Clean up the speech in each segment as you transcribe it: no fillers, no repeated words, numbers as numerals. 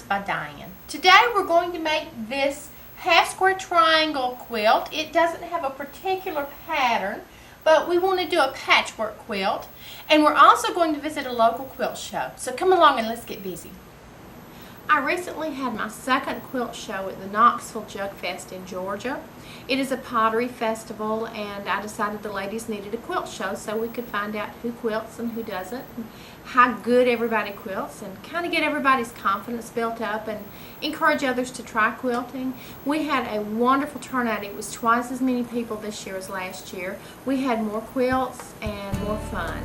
by Diane. Today we're going to make this half square triangle quilt. It doesn't have a particular pattern, but we want to do a patchwork quilt. And we're also going to visit a local quilt show. So come along and let's get busy. I recently had my second quilt show at the Knoxville Jug Fest in Georgia. It is a pottery festival, and I decided the ladies needed a quilt show so we could find out who quilts and who doesn't, and how good everybody quilts, and kind of get everybody's confidence built up and encourage others to try quilting. We had a wonderful turnout. It was twice as many people this year as last year. We had more quilts and more fun.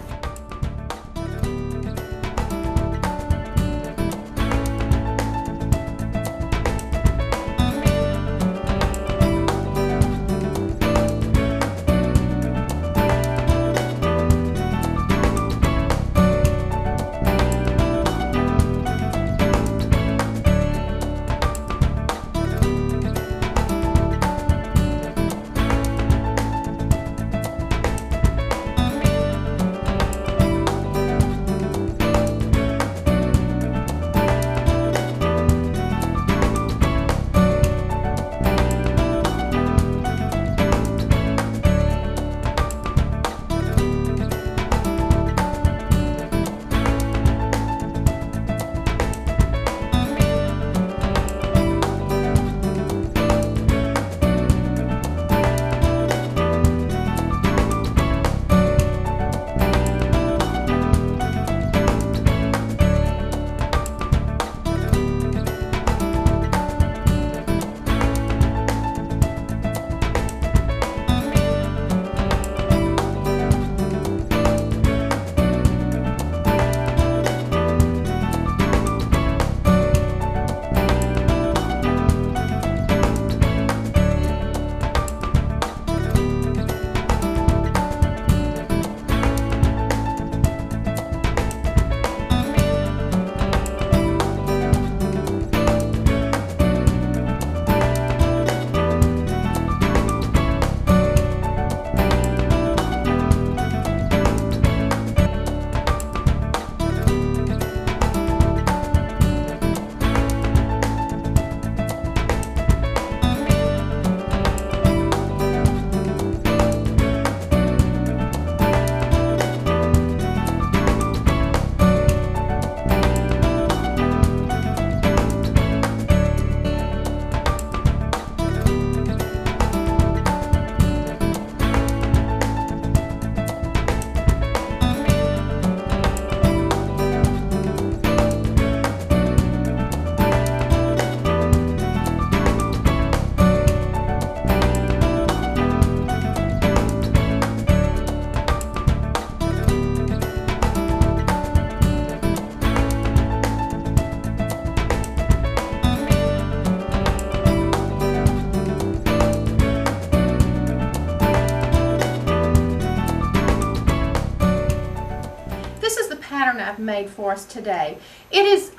I've made for us today. It is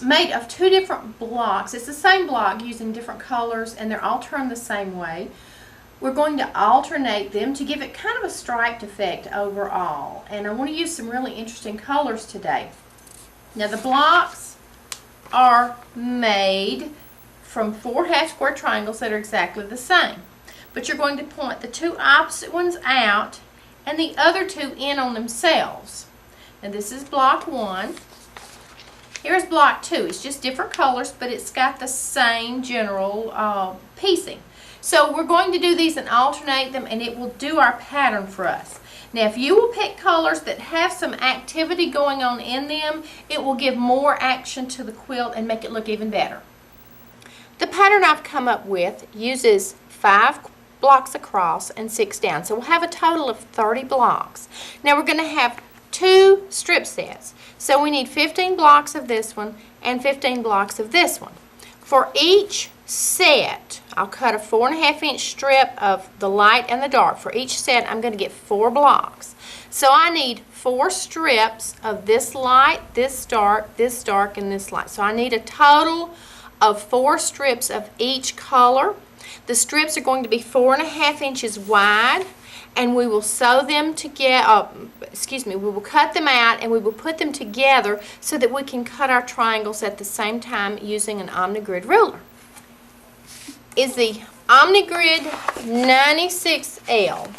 made of two different blocks. It's the same block using different colors, and they're all turned the same way. We're going to alternate them to give it kind of a striped effect overall, and I want to use some really interesting colors today. Now the blocks are made from 4 half square triangles that are exactly the same, but you're going to point the two opposite ones out and the other two in on themselves. And this is block 1. Here's block 2. It's just different colors, but it's got the same general piecing. So we're going to do these and alternate them, and it will do our pattern for us. Now if you will pick colors that have some activity going on in them, it will give more action to the quilt and make it look even better. The pattern I've come up with uses 5 blocks across and 6 down. So we'll have a total of 30 blocks. Now we're going to have 2 strip sets. So we need 15 blocks of this one and 15 blocks of this one. For each set, I'll cut a 4.5 inch strip of the light and the dark. For each set, I'm going to get 4 blocks. So I need 4 strips of this light, this dark, and this light. So I need a total of 4 strips of each color. The strips are going to be 4.5 inches wide, and we will sew them together, we will cut them out and we will put them together so that we can cut our triangles at the same time using an OmniGrid ruler. Is the OmniGrid 96L.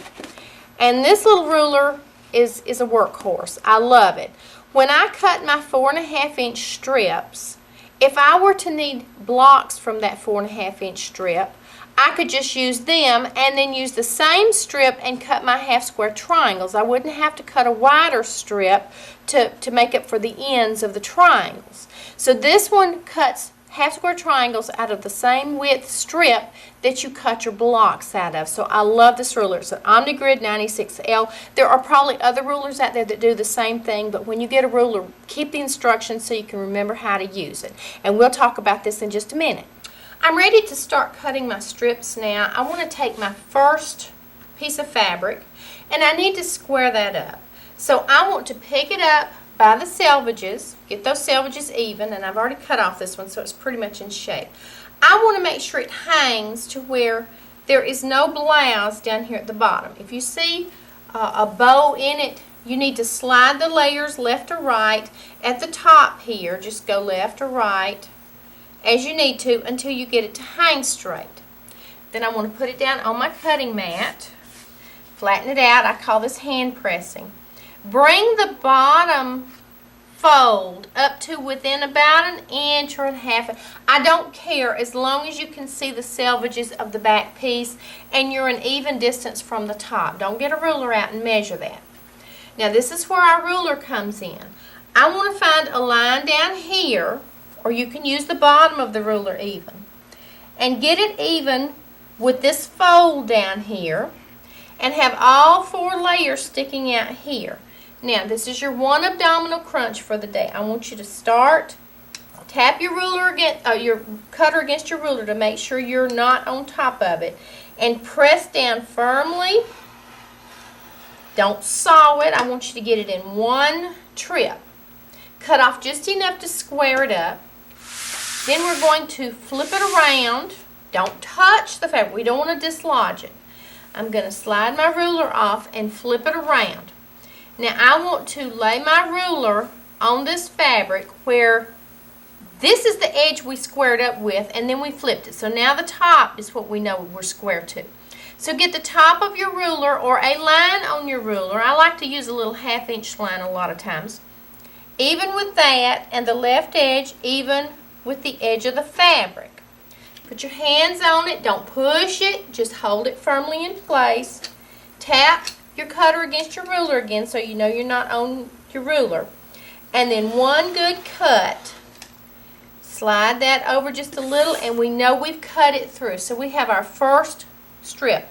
And this little ruler is a workhorse. I love it. When I cut my 4.5-inch strips, if I were to need blocks from that 4.5-inch strip, I could just use them and then use the same strip and cut my half-square triangles. I wouldn't have to cut a wider strip to make up for the ends of the triangles. So this one cuts half-square triangles out of the same width strip that you cut your blocks out of. So I love this ruler. It's an OmniGrid 96L. There are probably other rulers out there that do the same thing, but when you get a ruler, keep the instructions so you can remember how to use it. And we'll talk about this in just a minute. I'm ready to start cutting my strips now. I want to take my first piece of fabric and I need to square that up. So I want to pick it up by the selvages, get those selvages even, and I've already cut off this one so it's pretty much in shape. I want to make sure it hangs to where there is no blouse down here at the bottom. If you see a bow in it, you need to slide the layers left or right. At the top here, just go left or right as you need to until you get it to hang straight. Then I want to put it down on my cutting mat, flatten it out. I call this hand pressing. Bring the bottom fold up to within about 1 inch or 1/2. I don't care as long as you can see the selvages of the back piece and you're an even distance from the top. Don't get a ruler out and measure that. Now this is where our ruler comes in. I want to find a line down here, or you can use the bottom of the ruler even, and get it even with this fold down here and have all 4 layers sticking out here. Now, this is your 1 abdominal crunch for the day. I want you to start, tap your ruler against, your cutter against your ruler to make sure you're not on top of it, and press down firmly. Don't saw it. I want you to get it in 1 trip. Cut off just enough to square it up. Then we're going to flip it around. Don't touch the fabric. We don't want to dislodge it. I'm going to slide my ruler off and flip it around. Now I want to lay my ruler on this fabric where this is the edge we squared up with, and then we flipped it. So now the top is what we know we're square to. So get the top of your ruler or a line on your ruler. I like to use a little 1/2-inch line a lot of times. Even with that, and the left edge even with the edge of the fabric. Put your hands on it. Don't push it. Just hold it firmly in place. Tap your cutter against your ruler again so you know you're not on your ruler. And then 1 good cut. Slide that over just a little and we know we've cut it through. So we have our first strip.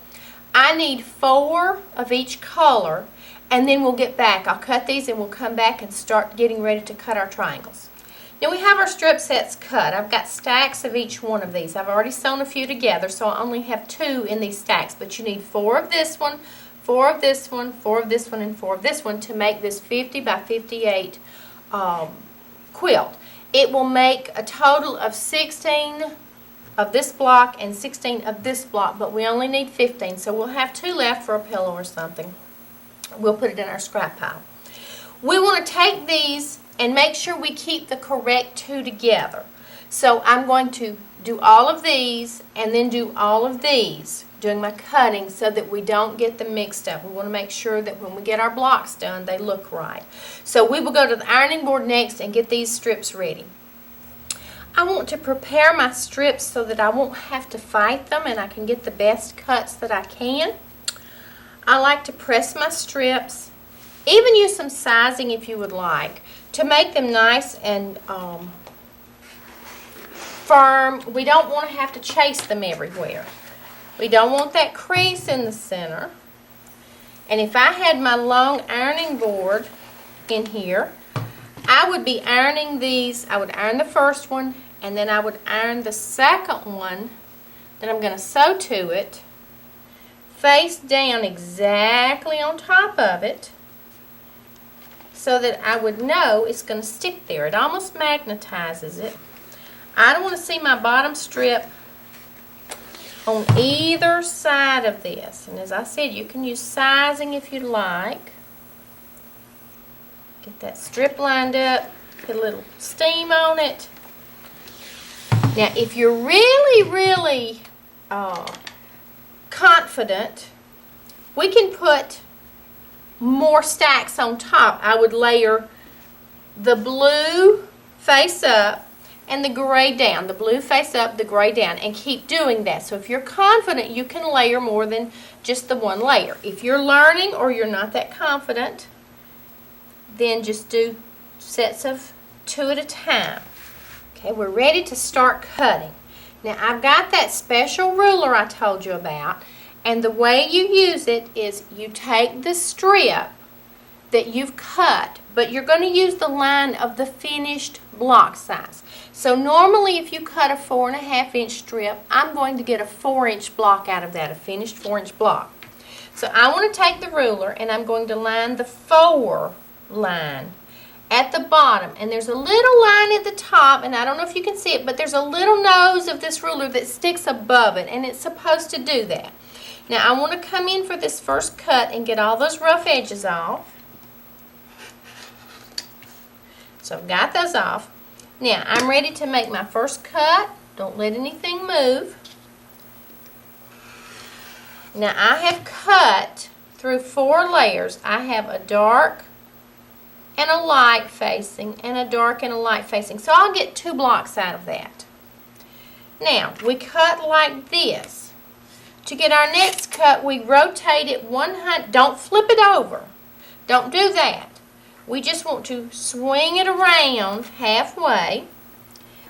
I need 4 of each color and then we'll get back. I'll cut these and we'll come back and start getting ready to cut our triangles. Now we have our strip sets cut. I've got stacks of each one of these. I've already sewn a few together, so I only have 2 in these stacks, but you need 4 of this one, 4 of this one, 4 of this one, and 4 of this one to make this 50 by 58 quilt. It will make a total of 16 of this block and 16 of this block, but we only need 15, so we'll have 2 left for a pillow or something. We'll put it in our scrap pile. We want to take these and make sure we keep the correct 2 together. So I'm going to do all of these and then do all of these, doing my cutting so that we don't get them mixed up. We want to make sure that when we get our blocks done, they look right. So we will go to the ironing board next and get these strips ready. I want to prepare my strips so that I won't have to fight them and I can get the best cuts that I can. I like to press my strips, even use some sizing if you would like, to make them nice and firm. We don't want to have to chase them everywhere. We don't want that crease in the center. And if I had my long ironing board in here, I would be ironing these. I would iron the first one, and then I would iron the second one that I'm going to sew to it, face down exactly on top of it, so that I would know it's going to stick there. It almost magnetizes it. I don't want to see my bottom strip on either side of this. And as I said, you can use sizing if you'd like. Get that strip lined up, put a little steam on it. Now, if you're really confident, we can put more stacks on top. I would layer the blue face up and the gray down. The blue face up, the gray down, and keep doing that. So if you're confident, you can layer more than just the one layer. If you're learning or you're not that confident, then just do sets of 2 at a time. Okay, we're ready to start cutting. Now I've got that special ruler I told you about, and the way you use it is you take the strip that you've cut, but you're going to use the line of the finished block size. So normally if you cut a 4.5-inch strip, I'm going to get a 4-inch block out of that, a finished 4-inch block. So I want to take the ruler and I'm going to line the 4 line at the bottom, and there's a little line at the top, and I don't know if you can see it, but there's a little nose of this ruler that sticks above it, and it's supposed to do that. Now I want to come in for this first cut and get all those rough edges off. So I've got those off. Now I'm ready to make my first cut. Don't let anything move. Now I have cut through 4 layers. I have a dark and a light facing and a dark and a light facing. So I'll get 2 blocks out of that. Now we cut like this. To get our next cut, we rotate it 100. Don't flip it over. Don't do that. We just want to swing it around halfway.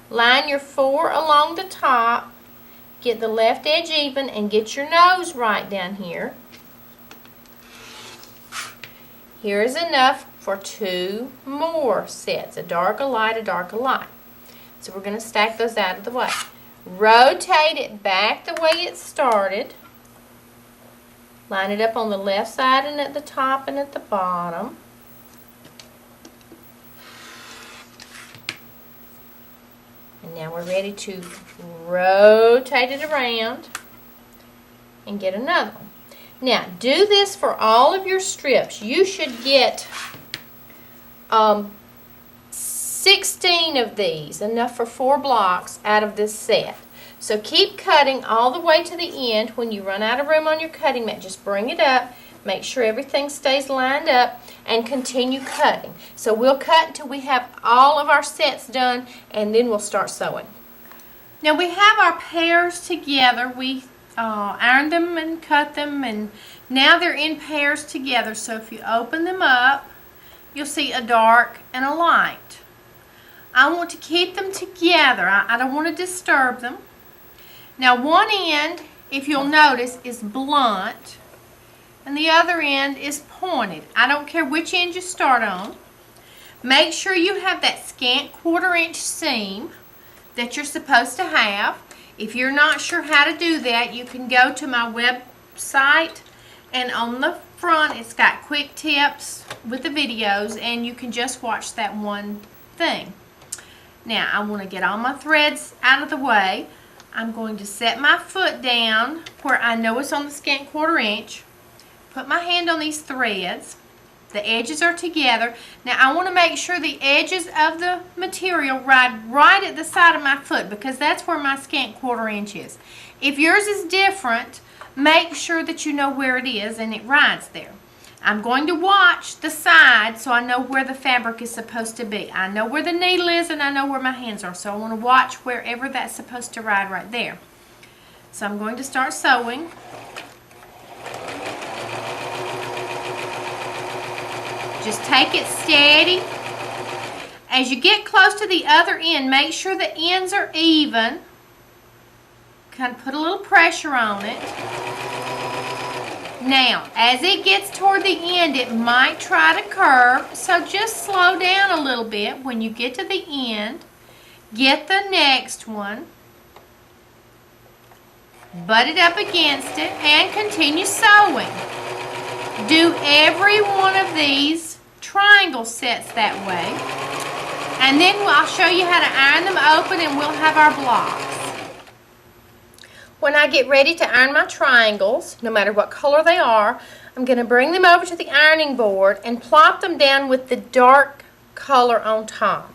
Line your 4 along the top. Get the left edge even and get your nose right down here. Here is enough for 2 more sets, a dark, a light, a dark, a light. So we're going to stack those out of the way. Rotate it back the way it started. Line it up on the left side and at the top and at the bottom. And now we're ready to rotate it around and get another one. Now do this for all of your strips. You should get 16 of these, enough for 4 blocks out of this set. So keep cutting all the way to the end. When you run out of room on your cutting mat, just bring it up, make sure everything stays lined up, and continue cutting. So we'll cut until we have all of our sets done, and then we'll start sewing. Now we have our pairs together. We ironed them and cut them, and now they're in pairs together. So if you open them up, you'll see a dark and a light. I want to keep them together. I don't want to disturb them. Now one end, if you'll notice, is blunt and the other end is pointed. I don't care which end you start on. Make sure you have that scant 1/4 inch seam that you're supposed to have. If you're not sure how to do that, you can go to my website, and on the front it's got quick tips with the videos, and you can just watch that one thing. Now I want to get all my threads out of the way. I'm going to set my foot down where I know it's on the scant 1/4 inch. Put my hand on these threads. The edges are together. Now I want to make sure the edges of the material ride right at the side of my foot, because that's where my scant 1/4 inch is. If yours is different, make sure that you know where it is and it rides there. I'm going to watch the side so I know where the fabric is supposed to be. I know where the needle is and I know where my hands are, so I want to watch wherever that's supposed to ride right there. So I'm going to start sewing. Just take it steady. As you get close to the other end, make sure the ends are even. Kind of put a little pressure on it. Now, as it gets toward the end, it might try to curve, so just slow down a little bit. When you get to the end, get the next one, butt it up against it, and continue sewing. Do every one of these triangle sets that way, and then I'll show you how to iron them open and we'll have our blocks. When I get ready to iron my triangles, no matter what color they are, I'm going to bring them over to the ironing board and plop them down with the dark color on top.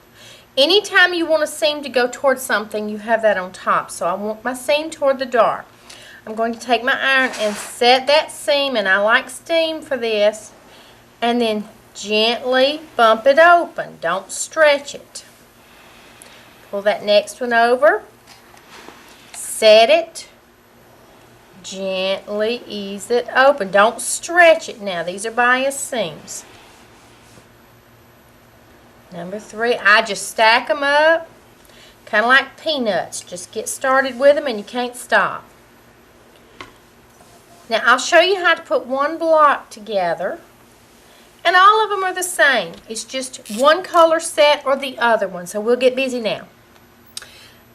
Anytime you want a seam to go towards something, you have that on top. So I want my seam toward the dark. I'm going to take my iron and set that seam, and I like steam for this, and then gently bump it open. Don't stretch it. Pull that next one over, set it, gently ease it open. Don't stretch it now. These are bias seams. Number 3, I just stack them up, kind of like peanuts. Just get started with them and you can't stop. Now I'll show you how to put one block together, and all of them are the same. It's just one color set or the other one, so we'll get busy now.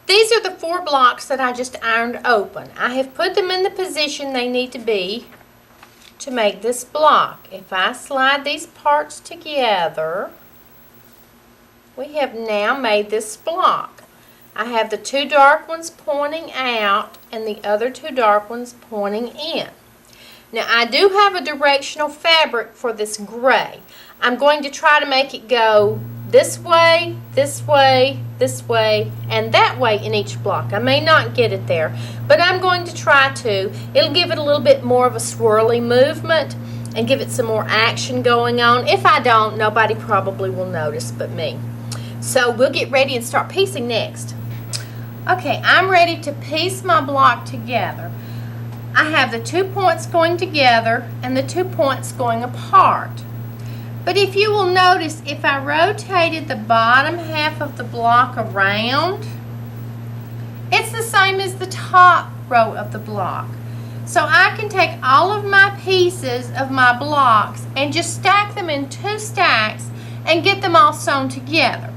These are the 4 blocks that I just ironed open. I have put them in the position they need to be to make this block. If I slide these parts together, we have now made this block. I have the 2 dark ones pointing out and the other 2 dark ones pointing in. Now I do have a directional fabric for this gray. I'm going to try to make it go this way, this way, this way, and that way in each block. I may not get it there, but I'm going to try to. It'll give it a little bit more of a swirly movement and give it some more action going on. If I don't, nobody probably will notice but me. So we'll get ready and start piecing next. Okay, I'm ready to piece my block together. I have the 2 points going together and the 2 points going apart. But if you will notice, if I rotated the bottom half of the block around, it's the same as the top row of the block. So I can take all of my pieces of my blocks and just stack them in 2 stacks and get them all sewn together.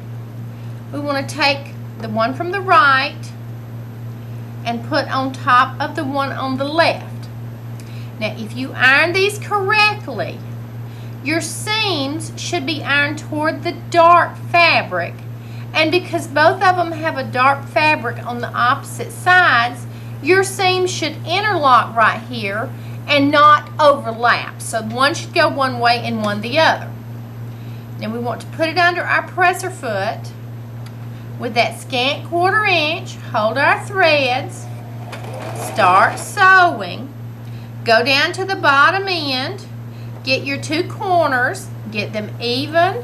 We want to take the one from the right and put on top of the one on the left. Now if you iron these correctly, your seams should be ironed toward the dark fabric, and because both of them have a dark fabric on the opposite sides, your seams should interlock right here and not overlap. So one should go one way and one the other. Then we want to put it under our presser foot with that scant 1/4 inch, hold our threads, start sewing, go down to the bottom end, get your 2 corners, get them even,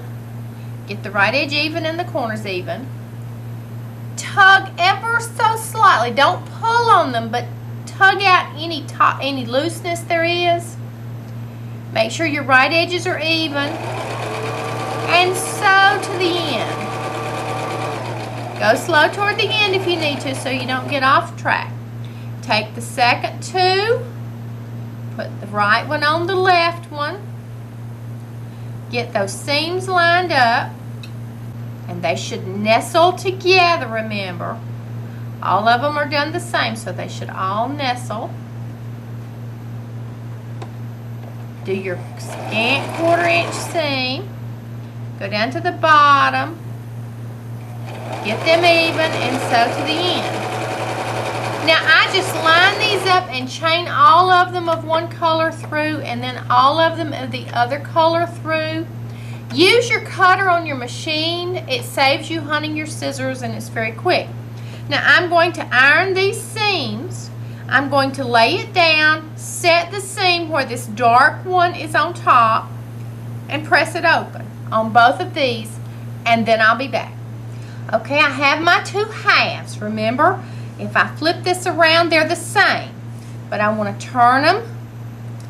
get the right edge even and the corners even. Tug ever so slightly, don't pull on them, but tug out any looseness there is. Make sure your right edges are even, and sew to the end. Go slow toward the end if you need to so you don't get off track. Take the second 2, put the right one on the left one, get those seams lined up, and they should nestle together, remember. All of them are done the same, so they should all nestle. Do your scant 1/4 inch seam, go down to the bottom, get them even, and sew to the end. Now I just line these up and chain all of them of one color through and then all of them of the other color through. Use your cutter on your machine. It saves you hunting your scissors and it's very quick. Now I'm going to iron these seams. I'm going to lay it down, set the seam where this dark one is on top, and press it open on both of these, and then I'll be back. Okay, I have my 2 halves. Remember, if I flip this around, they're the same, but I want to turn them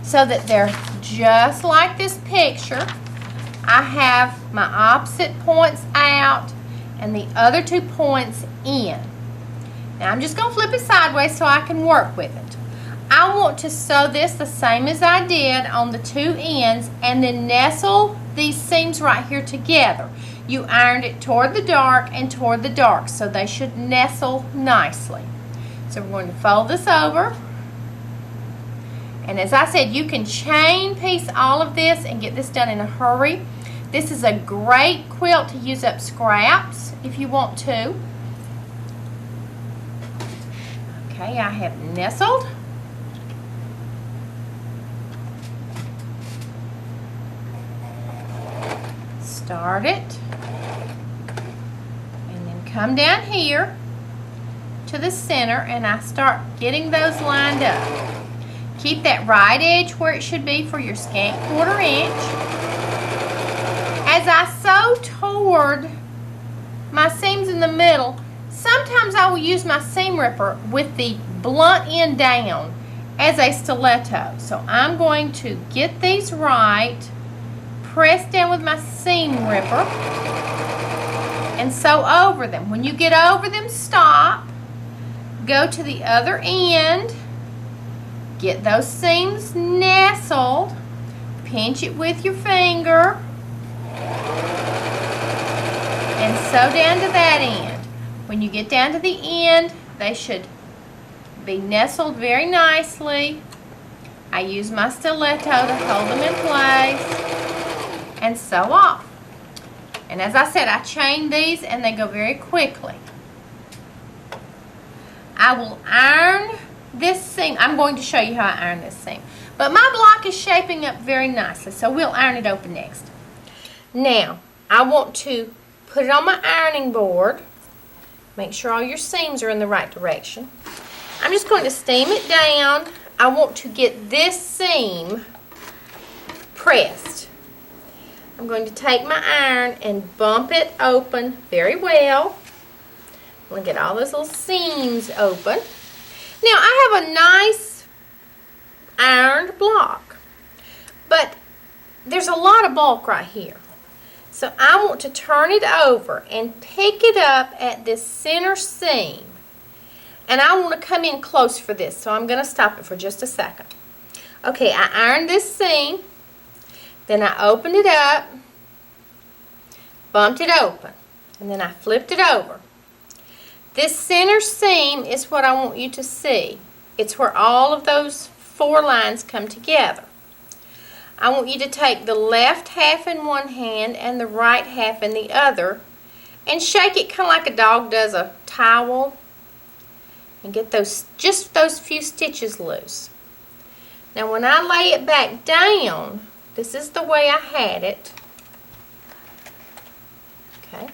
so that they're just like this picture. I have my opposite points out and the other 2 points in. Now I'm just going to flip it sideways so I can work with it. I want to sew this the same as I did on the 2 ends and then nestle these seams right here together. You ironed it toward the dark and toward the dark, so they should nestle nicely. So we're going to fold this over. And as I said, you can chain piece all of this and get this done in a hurry. This is a great quilt to use up scraps if you want to. Okay, I have nestled. Start it. And then come down here to the center and I start getting those lined up. Keep that right edge where it should be for your scant 1/4 inch. As I sew toward my seams in the middle, sometimes I will use my seam ripper with the blunt end down as a stiletto. So I'm going to get these right, press down with my seam ripper, and sew over them. When you get over them, stop. Go to the other end. Get those seams nestled. Pinch it with your finger. And sew down to that end. When you get down to the end, they should be nestled very nicely. I use my stiletto to hold them in place and sew off. And as I said, I chain these and they go very quickly. I will iron this seam. I'm going to show you how I iron this seam. But my block is shaping up very nicely, so we'll iron it open next. Now, I want to put it on my ironing board. Make sure all your seams are in the right direction. I'm just going to steam it down. I want to get this seam pressed. I'm going to take my iron and bump it open very well. I'm going to get all those little seams open. Now, I have a nice ironed block, but there's a lot of bulk right here. So I want to turn it over and pick it up at this center seam. And I want to come in close for this, so I'm going to stop it for just a second. Okay, I ironed this seam. Then I opened it up, bumped it open, and then I flipped it over. This center seam is what I want you to see. It's where all of those 4 lines come together. I want you to take the left half in one hand and the right half in the other and shake it kind of like a dog does a towel and get just those few stitches loose. Now when I lay it back down, this is the way I had it. Okay.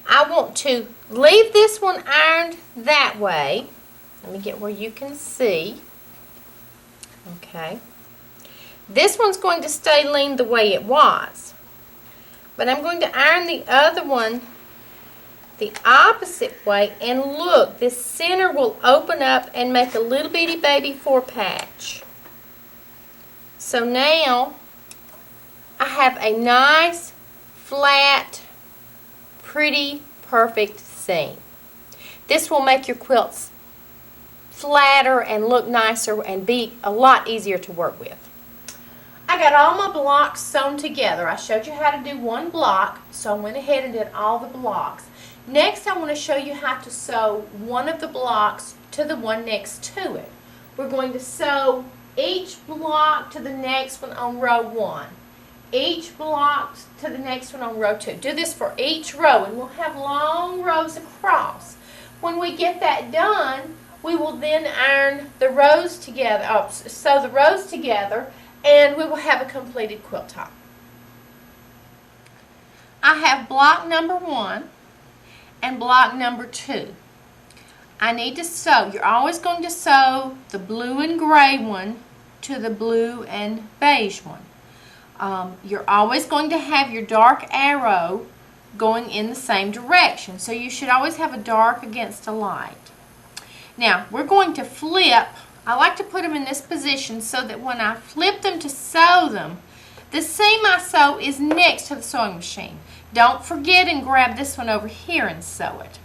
I want to leave this one ironed that way. Let me get where you can see. Okay. This one's going to stay lean the way it was. But I'm going to iron the other one the opposite way, and look, this center will open up and make a little bitty baby 4 patch. So now I have a nice, flat, pretty, perfect seam. This will make your quilts flatter and look nicer and be a lot easier to work with. I got all my blocks sewn together. I showed you how to do one block, so I went ahead and did all the blocks. Next, I want to show you how to sew one of the blocks to the one next to it. We're going to sew each block to the next one on row 1. Each block to the next one on row 2. Do this for each row, and we'll have long rows across. When we get that done, we will then iron the rows together, sew the rows together, and we will have a completed quilt top. I have block number 1 and block number 2. I need to sew. You're always going to sew the blue and gray one to the blue and beige one. You're always going to have your dark arrow going in the same direction. So you should always have a dark against a light. Now, we're going to flip. I like to put them in this position so that when I flip them to sew them, the seam I sew is next to the sewing machine. Don't forget and grab this one over here and sew it.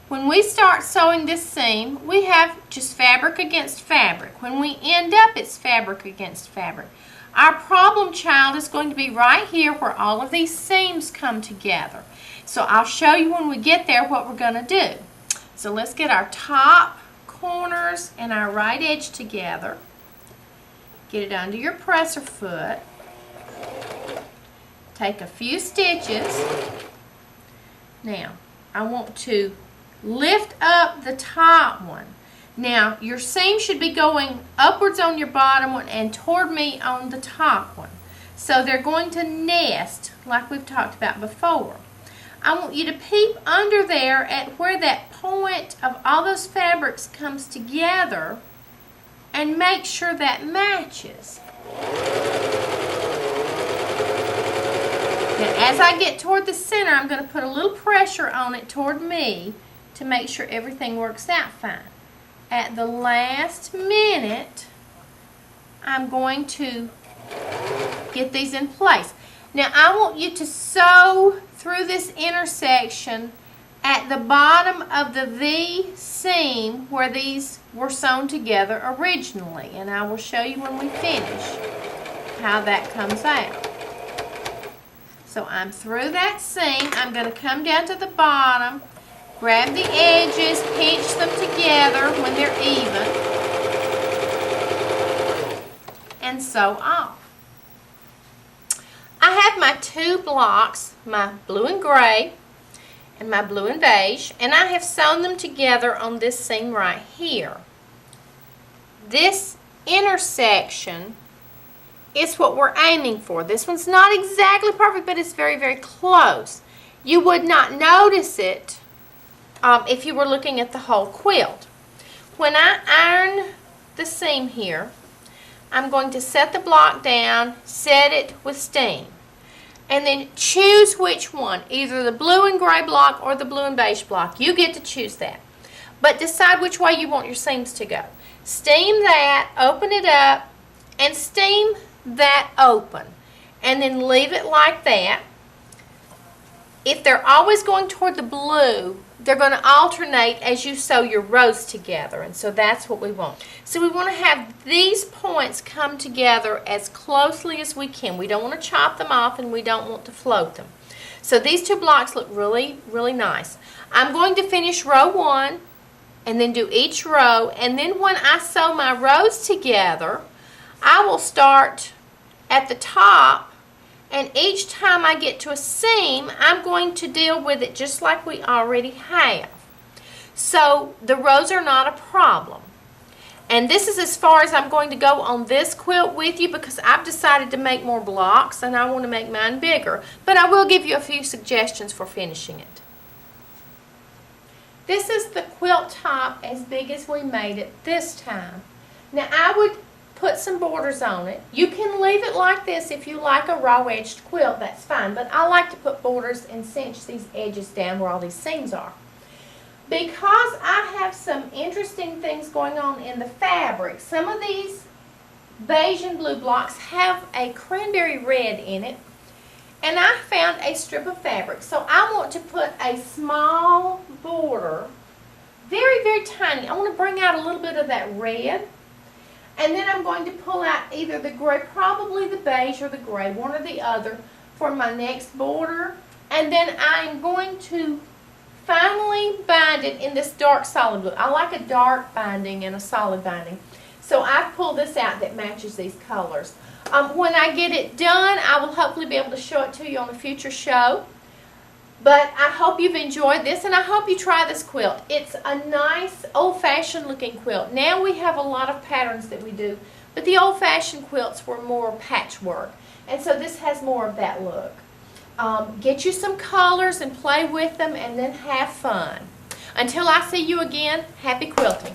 When we start sewing this seam, we have just fabric against fabric. When we end up, it's fabric against fabric. Our problem child is going to be right here where all of these seams come together. So I'll show you when we get there what we're going to do. So let's get our top corners and our right edge together. Get it under your presser foot. Take a few stitches. Now, I want to lift up the top one. Now, your seam should be going upwards on your bottom one and toward me on the top one. So they're going to nest like we've talked about before. I want you to peep under there at where that point of all those fabrics comes together and make sure that matches. Now, as I get toward the center, I'm going to put a little pressure on it toward me to make sure everything works out fine. At the last minute, I'm going to get these in place. Now, I want you to sew through this intersection at the bottom of the V seam where these were sewn together originally. And I will show you when we finish how that comes out. So I'm through that seam. I'm going to come down to the bottom, grab the edges, pinch them together when they're even, and sew off. I have my two blocks, my blue and gray and my blue and beige, and I have sewn them together on this seam right here. This intersection is what we're aiming for. This one's not exactly perfect, but it's very, very close. You would not notice it if you were looking at the whole quilt. When I iron the seam here, I'm going to set the block down, set it with steam, and then choose which one, either the blue and gray block or the blue and beige block. You get to choose that. But decide which way you want your seams to go. Steam that, open it up, and steam that open. And then leave it like that. If they're always going toward the blue, they're going to alternate as you sew your rows together, and so that's what we want. So we want to have these points come together as closely as we can. We don't want to chop them off, and we don't want to float them. So these two blocks look really, really nice. I'm going to finish row 1 and then do each row, and then when I sew my rows together, I will start at the top, and each time I get to a seam, I'm going to deal with it just like we already have. So the rows are not a problem. And this is as far as I'm going to go on this quilt with you, because I've decided to make more blocks and I want to make mine bigger. But I will give you a few suggestions for finishing it. This is the quilt top as big as we made it this time. Now I would put some borders on it. You can leave it like this if you like a raw edged quilt, that's fine, but I like to put borders and cinch these edges down where all these seams are. Because I have some interesting things going on in the fabric, some of these beige and blue blocks have a cranberry red in it, and I found a strip of fabric. So I want to put a small border, very, very tiny. I want to bring out a little bit of that red. And then I'm going to pull out either the gray, probably the beige or the gray, one or the other, for my next border. And then I'm going to finally bind it in this dark solid blue. I like a dark binding and a solid binding. So I've pulled this out that matches these colors. When I get it done, I will hopefully be able to show it to you on a future show. But I hope you've enjoyed this, and I hope you try this quilt. It's a nice old-fashioned looking quilt. Now we have a lot of patterns that we do, but the old-fashioned quilts were more patchwork. And so this has more of that look. Get you some colors and play with them, and then have fun. Until I see you again, happy quilting.